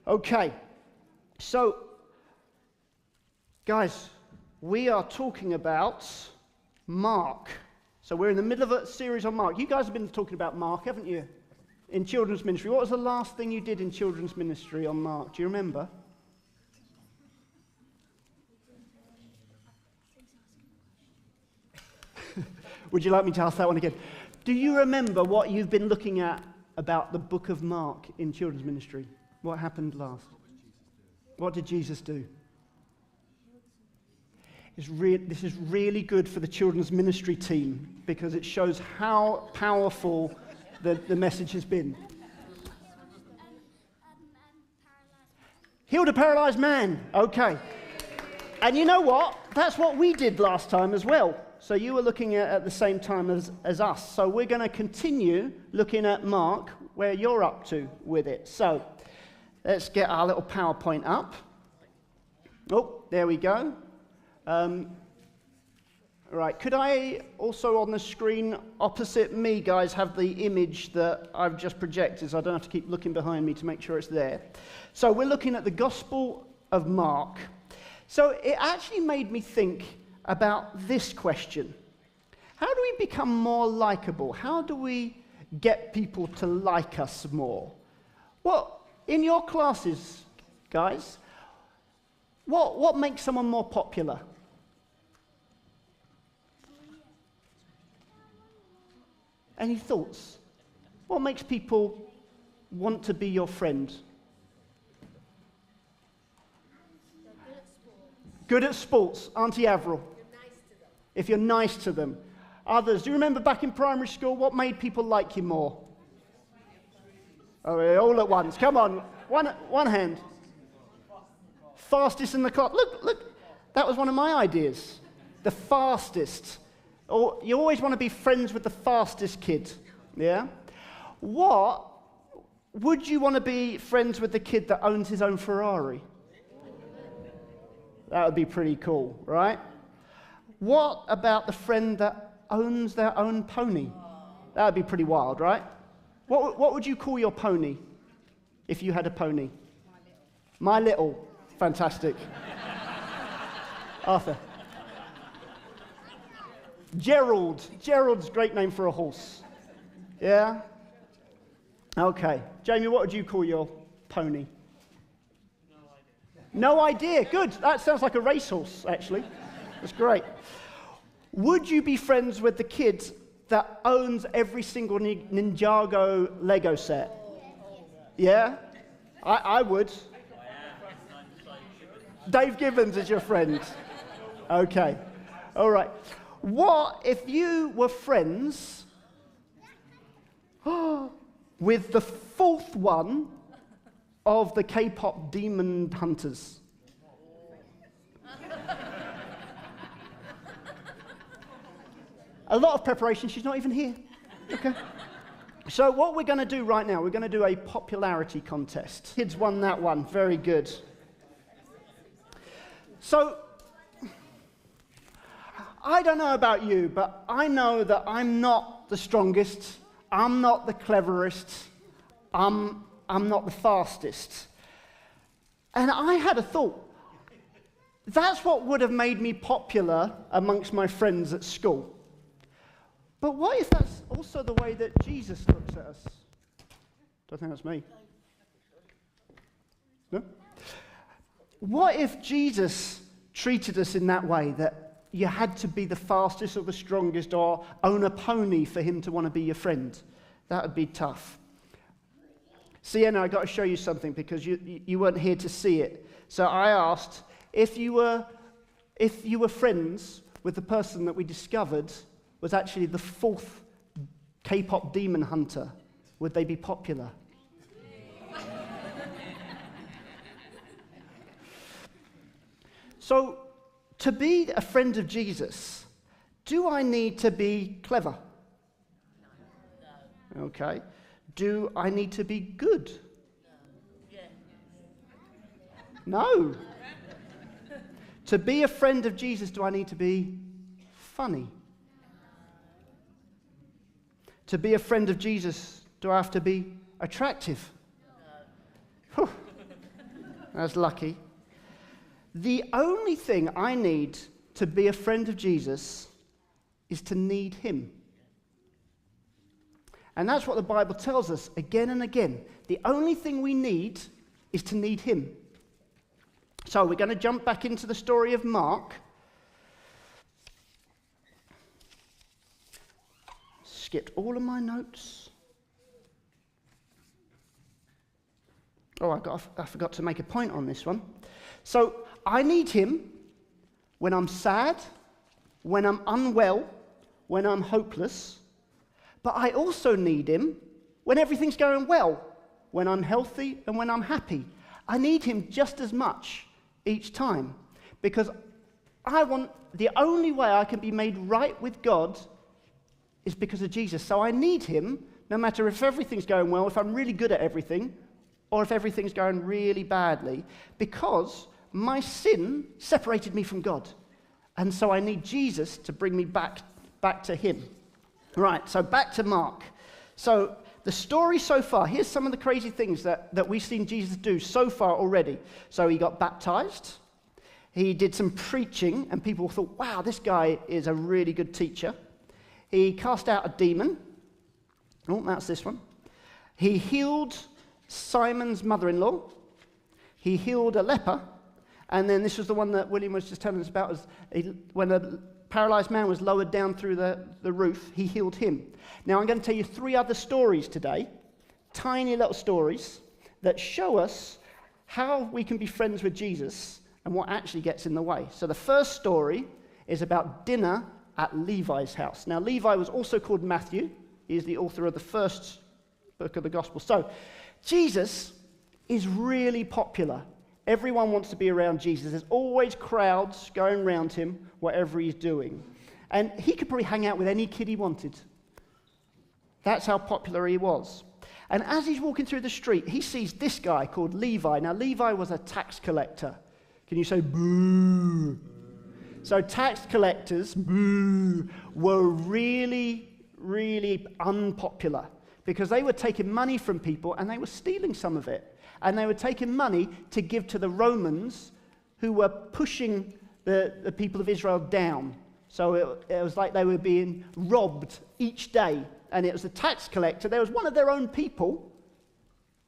Okay, so, guys, we are talking about Mark. So we're in the middle of a series on Mark. You guys have been talking about Mark, haven't you? In children's ministry. What was the last thing you did in children's ministry on Mark? Do you remember? Would you like me to ask that one again? Do you remember what you've been looking at about the book of Mark in children's ministry? What happened last? What did Jesus do? This is really good for the children's ministry team because it shows how powerful the message has been. Healed a paralyzed man. Okay. And you know what? That's what we did last time as well. So you were looking at the same time as us. So we're going to continue looking at Mark, where you're up to with it. So let's get our little PowerPoint up. Oh, there we go. Right, could I also on the screen opposite me, guys, have the image that I've just projected so I don't have to keep looking behind me to make sure it's there. So we're looking at the Gospel of Mark. So it actually made me think about this question. How do we become more likable? How do we get people to like us more? Well, in your classes, guys, what makes someone more popular? Any thoughts? What makes people want to be your friend? Good at sports. Auntie Avril. If you're nice to them. Others, do you remember back in primary school, what made people like you more? Oh, all at once. Come on. One hand. Fastest in the class. Look. That was one of my ideas. The fastest. Or you always want to be friends with the fastest kid. Yeah? Would you want to be friends with the kid that owns his own Ferrari? That would be pretty cool, right? What about the friend that owns their own pony? That would be pretty wild, right? What would you call your pony if you had a pony? My Little. Fantastic. Arthur. Gerald. Gerald's a great name for a horse. Yeah? Okay. Jamie, what would you call your pony? No idea. Good. That sounds like a racehorse, actually. That's great. Would you be friends with the kid that owns every single Ninjago Lego set? Yeah? I would. Dave Gibbons is your friend. Okay. All right. What if you were friends with the fourth one of the K-pop demon hunters? A lot of preparation. She's not even here. Okay. So what we're going to do right now, we're going to do a popularity contest. Kids won that one. Very good. So I don't know about you, but I know that I'm not the strongest. I'm not the cleverest. I'm not the fastest. And I had a thought. That's what would have made me popular amongst my friends at school. But what if that's also the way that Jesus looks at us? Don't think that's me. No? What if Jesus treated us in that way, that you had to be the fastest or the strongest or own a pony for him to want to be your friend? That would be tough. Sienna, I've got to show you something because you weren't here to see it. So I asked, if you were friends with the person that we discovered was actually the fourth K-pop demon hunter, would they be popular? So, to be a friend of Jesus, do I need to be clever? No. Okay. Do I need to be good? No. To be a friend of Jesus, do I need to be funny? To be a friend of Jesus, do I have to be attractive? No. That's lucky. The only thing I need to be a friend of Jesus is to need him. And that's what the Bible tells us again and again. The only thing we need is to need him. So we're going to jump back into the story of Mark. Skipped all of my notes. Oh, I forgot to make a point on this one. So I need him when I'm sad, when I'm unwell, when I'm hopeless. But I also need him when everything's going well, when I'm healthy and when I'm happy. I need him just as much each time, because the only way I can be made right with God is because of Jesus. So I need him no matter if everything's going well, if I'm really good at everything, or if everything's going really badly, because my sin separated me from God. And so I need Jesus to bring me back to him. Right, so back to Mark. So the story so far, here's some of the crazy things that we've seen Jesus do so far already. So he got baptized, he did some preaching, and people thought, wow, this guy is a really good teacher. He cast out a demon. Oh, that's this one. He healed Simon's mother-in-law. He healed a leper. And then this was the one that William was just telling us about, when a paralyzed man was lowered down through the roof, he healed him. Now I'm going to tell you 3 other stories today, tiny little stories, that show us how we can be friends with Jesus and what actually gets in the way. So the first story is about dinner at Levi's house. Now Levi was also called Matthew. He is the author of the first book of the gospel. So Jesus is really popular. Everyone wants to be around Jesus. There's always crowds going around him, whatever he's doing. And he could probably hang out with any kid he wanted. That's how popular he was. And as he's walking through the street, he sees this guy called Levi. Now, Levi was a tax collector. Can you say boo? So tax collectors, boo, were really, really unpopular because they were taking money from people and they were stealing some of it. And they were taking money to give to the Romans who were pushing the people of Israel down. So it was like they were being robbed each day. And it was the tax collector. There was one of their own people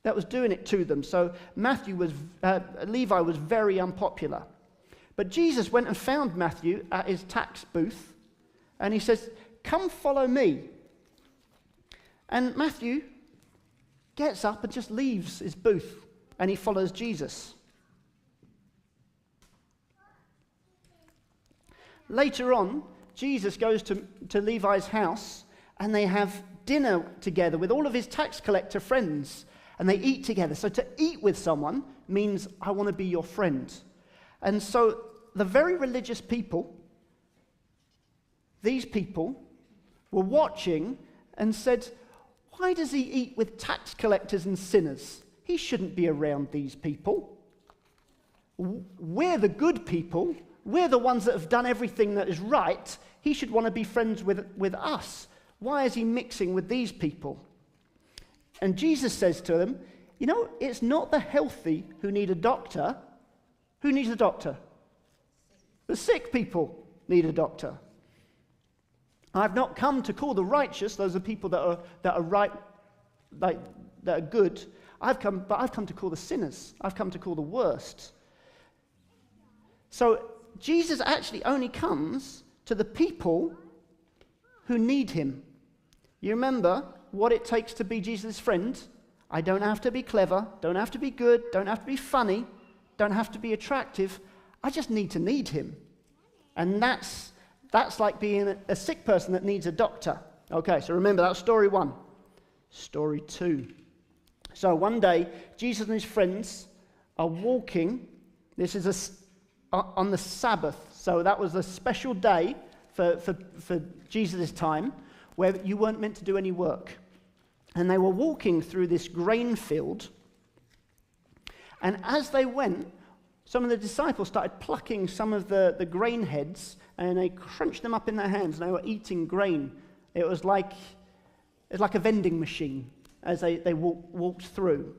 that was doing it to them. So Levi was very unpopular. But Jesus went and found Matthew at his tax booth. And he says, come follow me. And Matthew gets up and just leaves his booth, and he follows Jesus. Later on, Jesus goes to Levi's house, and they have dinner together with all of his tax collector friends, and they eat together. So to eat with someone means I want to be your friend. And so the very religious people, these people, were watching and said, why does he eat with tax collectors and sinners? He shouldn't be around these people. We're the good people. We're the ones that have done everything that is right. He should want to be friends with us. Why is he mixing with these people? And Jesus says to them, you know, it's not the healthy who need a doctor. Who needs a doctor? The sick people need a doctor. I've not come to call the righteous, those are people that are right, that are good. I've come to call the sinners. I've come to call the worst. So Jesus actually only comes to the people who need him. You remember what it takes to be Jesus' friend? I don't have to be clever, don't have to be good, don't have to be funny, don't have to be attractive. I just need to need him. And that's like being a sick person that needs a doctor. Okay, so remember, that was story 1. Story 2. So one day, Jesus and his friends are walking. This is on the Sabbath. So that was a special day for Jesus' time where you weren't meant to do any work. And they were walking through this grain field. And as they went, some of the disciples started plucking some of the grain heads, and they crunched them up in their hands, and they were eating grain. It was like a vending machine as they walked through.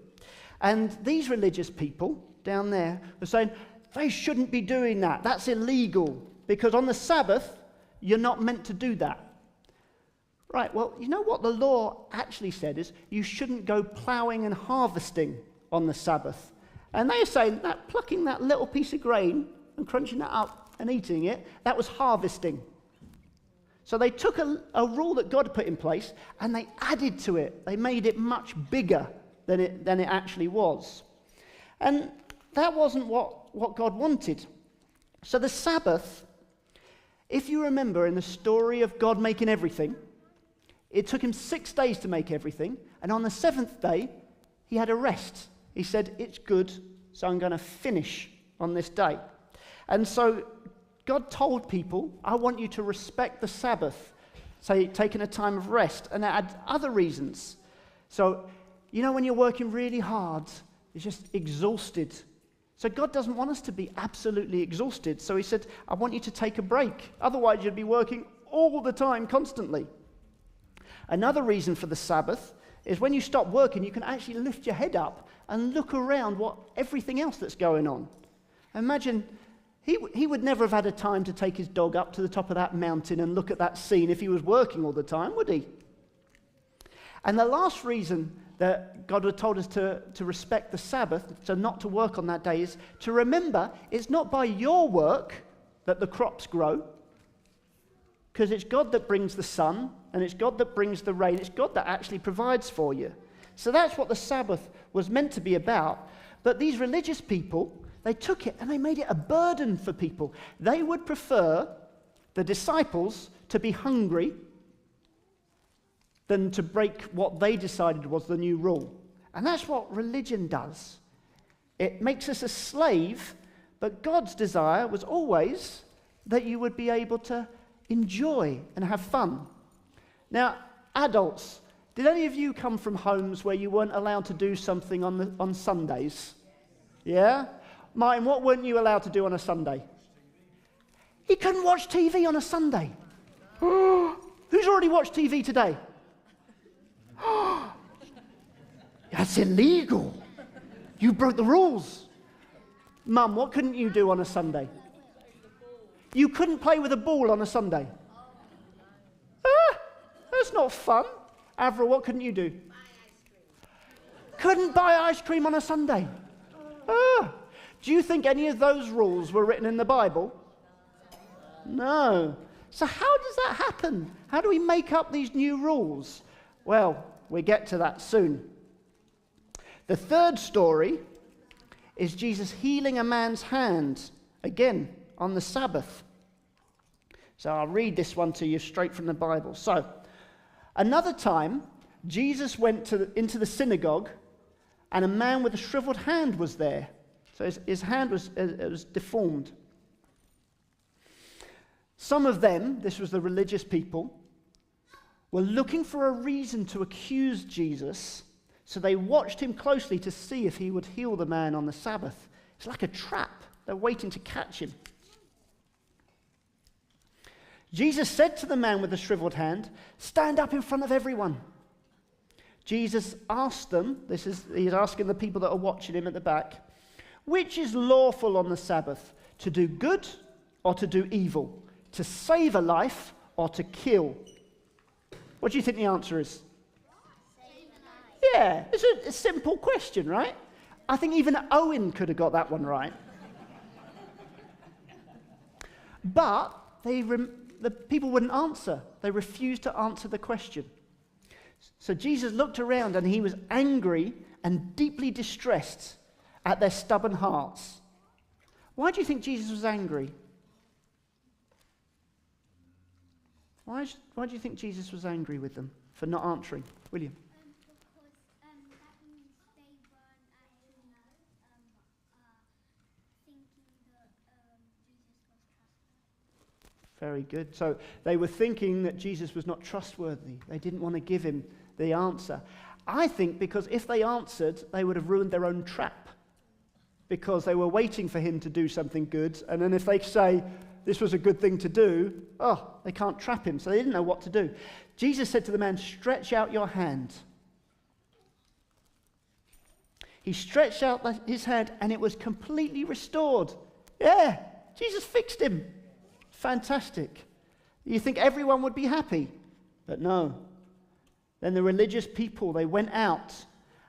And these religious people down there were saying, they shouldn't be doing that. That's illegal. Because on the Sabbath, you're not meant to do that. Right, well, you know what the law actually said is you shouldn't go ploughing and harvesting on the Sabbath. And they are saying that plucking that little piece of grain and crunching that up and eating it, that was harvesting. So they took a rule that God put in place and they added to it. They made it much bigger than it actually was. And that wasn't what God wanted. So the Sabbath, if you remember in the story of God making everything, it took him 6 days to make everything, and on the seventh day, he had a rest. He said, it's good, so I'm going to finish on this day. And so God told people, I want you to respect the Sabbath, say, taking a time of rest, and add other reasons. So, you know when you're working really hard, you're just exhausted. So God doesn't want us to be absolutely exhausted. So he said, I want you to take a break. Otherwise, you'd be working all the time, constantly. Another reason for the Sabbath is when you stop working, you can actually lift your head up and look around everything else that's going on. Imagine, he would never have had a time to take his dog up to the top of that mountain and look at that scene if he was working all the time, would he? And the last reason that God had told us to respect the Sabbath, so not to work on that day, is to remember it's not by your work that the crops grow, because it's God that brings the sun, and it's God that brings the rain. It's God that actually provides for you. So that's what the Sabbath was meant to be about. But these religious people, they took it and they made it a burden for people. They would prefer the disciples to be hungry than to break what they decided was the new rule. And that's what religion does. It makes us a slave, but God's desire was always that you would be able to enjoy and have fun. Now, adults, did any of you come from homes where you weren't allowed to do something on Sundays? Yeah? Martin, what weren't you allowed to do on a Sunday? You couldn't watch TV on a Sunday. Who's already watched TV today? That's illegal. You broke the rules. Mum, what couldn't you do on a Sunday? You couldn't play with a ball on a Sunday. That's not fun. Avril, what couldn't you do? Buy ice cream. Couldn't buy ice cream on a Sunday. Do you think any of those rules were written in the Bible? No. So how does that happen? How do we make up these new rules? Well, we'll get to that soon. The third story is Jesus healing a man's hand, again, on the Sabbath. So I'll read this one to you straight from the Bible. So, another time, Jesus went into the synagogue, and a man with a shriveled hand was there. So his hand was deformed. Some of them, this was the religious people, were looking for a reason to accuse Jesus, so they watched him closely to see if he would heal the man on the Sabbath. It's like a trap. They're waiting to catch him. Jesus said to the man with the shriveled hand, "Stand up in front of everyone." Jesus asked them, he's asking the people that are watching him at the back, which is lawful on the Sabbath, to do good or to do evil, to save a life or to kill? What do you think the answer is? Save a life. Yeah, it's a simple question, right? I think even Owen could have got that one right. But the people wouldn't answer. They refused to answer the question. So Jesus looked around and he was angry and deeply distressed at their stubborn hearts. Why do you think Jesus was angry? Why do you think Jesus was angry with them for not answering? William? Because that means they weren't actually thinking that Jesus was trustworthy. Very good. So they were thinking that Jesus was not trustworthy. They didn't want to give him the answer. I think because if they answered, they would have ruined their own trap. Because they were waiting for him to do something good, and then if they say, this was a good thing to do, they can't trap him, so they didn't know what to do. Jesus said to the man, "Stretch out your hand." He stretched out his hand and it was completely restored. Yeah, Jesus fixed him. Fantastic. You think everyone would be happy? But no. Then the religious people, they went out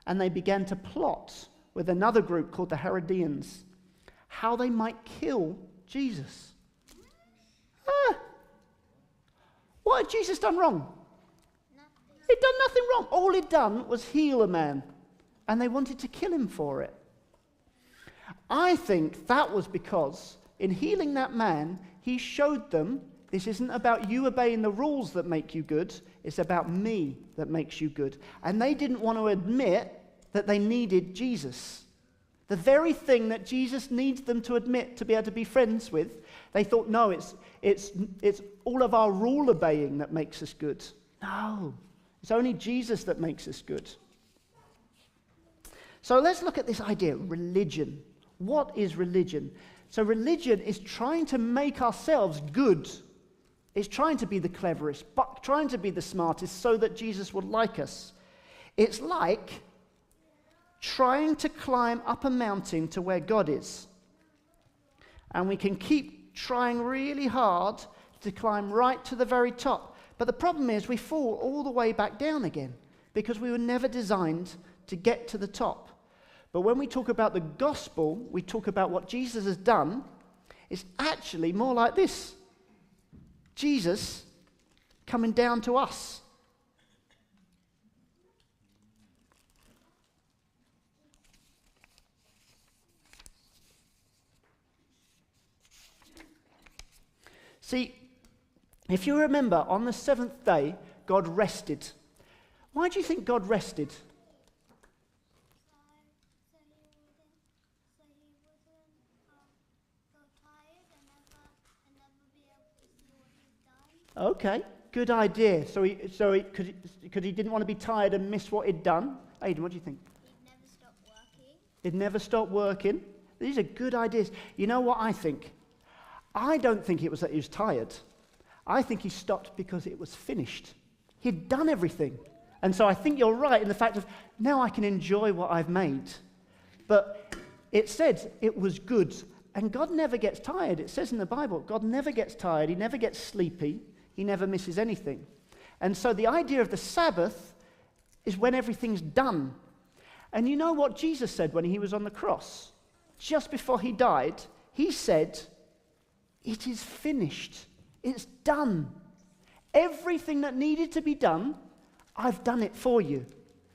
and they began to plot with another group called the Herodians how they might kill Jesus. What had Jesus done wrong? He'd done nothing wrong. All he'd done was heal a man, and they wanted to kill him for it. I think that was because in healing that man, he showed them this isn't about you obeying the rules that make you good, it's about me that makes you good. And they didn't want to admit that they needed Jesus. The very thing that Jesus needs them to admit to be able to be friends with, they thought, no, it's all of our rule obeying that makes us good. No, it's only Jesus that makes us good. So let's look at this idea, religion. What is religion? So religion is trying to make ourselves good. It's trying to be the cleverest, but trying to be the smartest so that Jesus would like us. It's like trying to climb up a mountain to where God is. And we can keep trying really hard to climb right to the very top. But the problem is we fall all the way back down again because we were never designed to get to the top. But when we talk about the gospel, we talk about what Jesus has done. It's actually more like this. Jesus coming down to us. See, if you remember, on the seventh day, God rested. Why do you think God rested? So he wouldn't go tired and never be able to see what he's done. Okay, good idea. Because he didn't want to be tired and miss what he'd done. Aidan, what do you think? He'd never stop working. He'd never stop working. These are good ideas. You know what I think? I don't think it was that he was tired. I think he stopped because it was finished. He'd done everything. And so I think you're right in the fact of, now I can enjoy what I've made. But it said it was good. And God never gets tired. It says in the Bible, God never gets tired. He never gets sleepy. He never misses anything. And so the idea of the Sabbath is when everything's done. And you know what Jesus said when he was on the cross? Just before he died, he said, "It is finished. It's done. Everything that needed to be done, I've done it for you.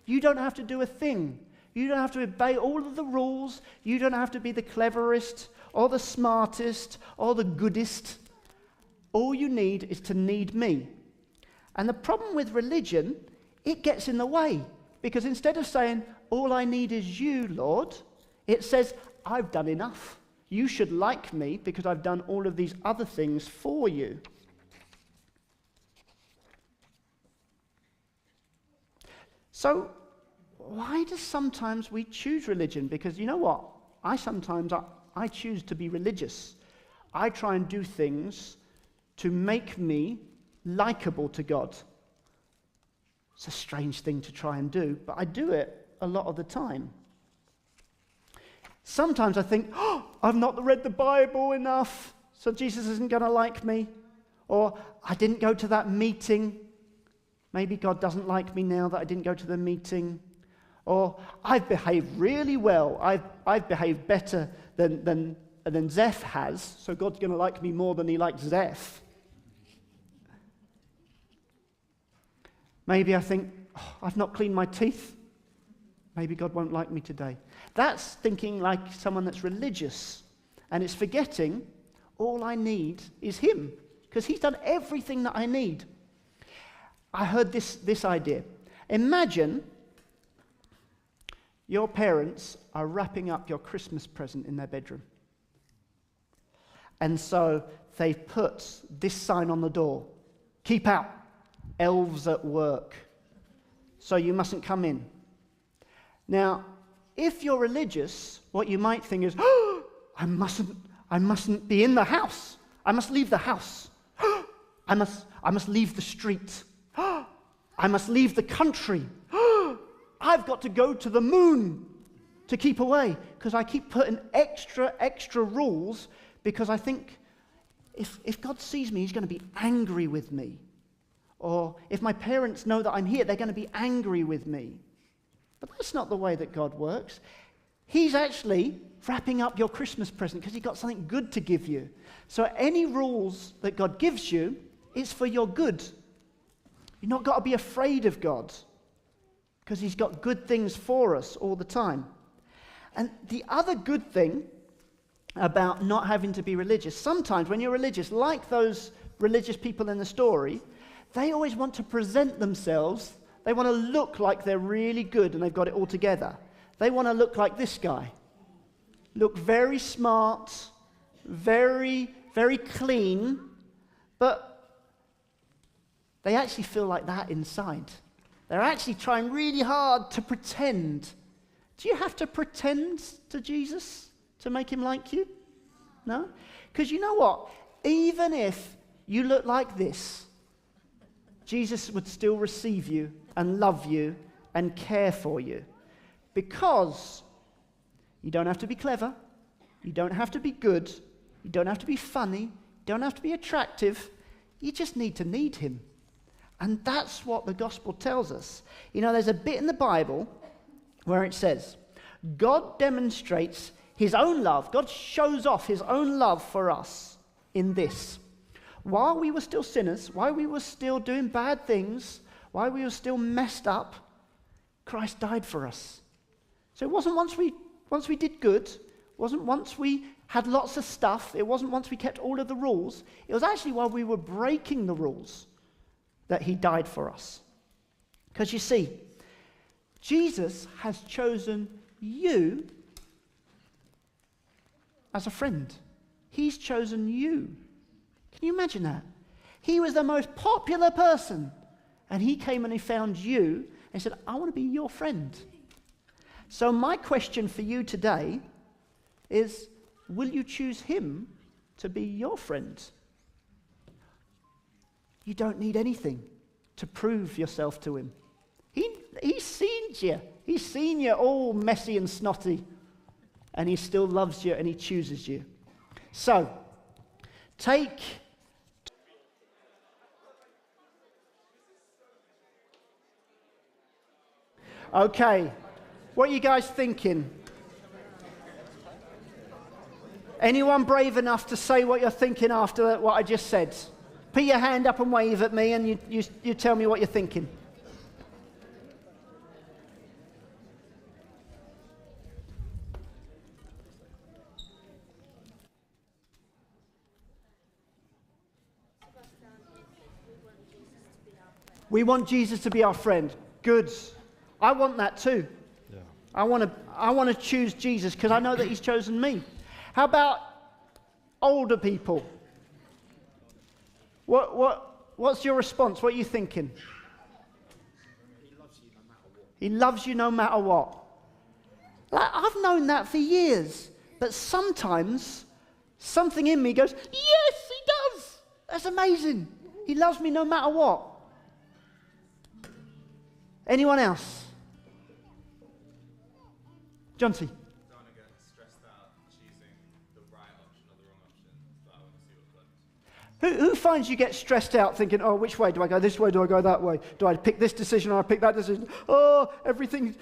You don't have to do a thing. You don't have to obey all of the rules. You don't have to be the cleverest or the smartest or the goodest. All you need is to need me." And the problem with religion, it gets in the way. Because instead of saying, "All I need is you, Lord," it says, "I've done enough. You should like me because I've done all of these other things for you." So, why does sometimes we choose religion? Because you know what? I choose to be religious. I try and do things to make me likable to God. It's a strange thing to try and do, but I do it a lot of the time. Sometimes I think, I've not read the Bible enough, so Jesus isn't going to like me. Or I didn't go to that meeting. Maybe God doesn't like me now that I didn't go to the meeting. Or I've behaved really well. I've behaved better than Zeph has, so God's going to like me more than he likes Zeph. Maybe I think, I've not cleaned my teeth. Maybe God won't like me today. That's thinking like someone that's religious. And it's forgetting all I need is him. Because he's done everything that I need. I heard this idea. Imagine your parents are wrapping up your Christmas present in their bedroom. And so they've put this sign on the door. "Keep out. Elves at work. So you mustn't come in." Now, if you're religious, what you might think is, I mustn't be in the house. I must leave the house. I must leave the street. I must leave the country. I've got to go to the moon. to keep away because I keep putting extra rules because I think if God sees me, he's going to be angry with me. Or if my parents know that I'm here, they're going to be angry with me. But that's not the way that God works. He's actually wrapping up your Christmas present because he's got something good to give you. So any rules that God gives you, it's for your good. You've not got to be afraid of God because he's got good things for us all the time. And the other good thing about not having to be religious, sometimes when you're religious, like those religious people in the story, they always want to present themselves. They want to look like they're really good and they've got it all together. They want to look like this guy. Look very smart, very, very clean, but they actually feel like that inside. They're actually trying really hard to pretend. Do you have to pretend to Jesus to make him like you? No? Because you know what? Even if you look like this, Jesus would still receive you and love you and care for you. Because you don't have to be clever, you don't have to be good, you don't have to be funny, you don't have to be attractive, you just need him. And that's what the gospel tells us. You know, there's a bit in the Bible where it says, God demonstrates his own love, God shows off his own love for us in this. While we were still sinners, while we were still doing bad things, while we were still messed up, Christ died for us. So it wasn't once we did good, it wasn't once we had lots of stuff, it wasn't once we kept all of the rules, it was actually while we were breaking the rules that he died for us. Because you see, Jesus has chosen you as a friend. He's chosen you. Can you imagine that? He was the most popular person, and he came and he found you and said, I want to be your friend. So my question for you today is, will you choose him to be your friend? You don't need anything to prove yourself to him. He's seen you. He's seen you all messy and snotty, and he still loves you and he chooses you. So, take... Okay, what are you guys thinking? Anyone brave enough to say what you're thinking after what I just said? Put your hand up and wave at me and you tell me what you're thinking. We want Jesus to be our friend. Good. I want that too. Yeah. I want to choose Jesus because I know that he's chosen me. How about older people? What's your response? What are you thinking? He loves you no matter what. Like, I've known that for years, but sometimes something in me goes, yes, he does. That's amazing. He loves me no matter what. Anyone else? John-T. Don't want to get stressed out choosing the right option or the wrong option, but I want to see what floats. Who finds you get stressed out thinking, oh, which way? Do I go this way? Do I go that way? Do I pick this decision or I pick that decision? Oh, everything.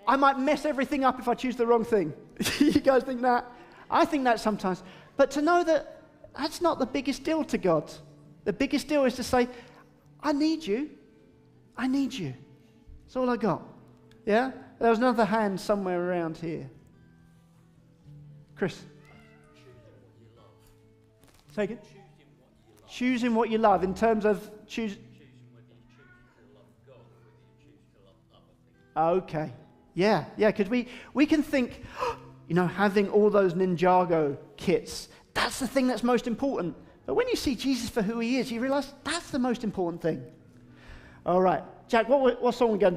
I might mess everything up if I choose the wrong thing. You guys think that? I think that sometimes. But to know that that's not the biggest deal to God. The biggest deal is to say, I need you. I need you. That's all I got. Yeah? There was another hand somewhere around here. Chris. Say again? Choosing what you love in terms of choosing whether you choose to love God or whether you choose to love other things. Okay. Yeah, because we can think, having all those Ninjago kits, that's the thing that's most important. But when you see Jesus for who he is, you realize that's the most important thing. All right. Jack, what song are we going to do?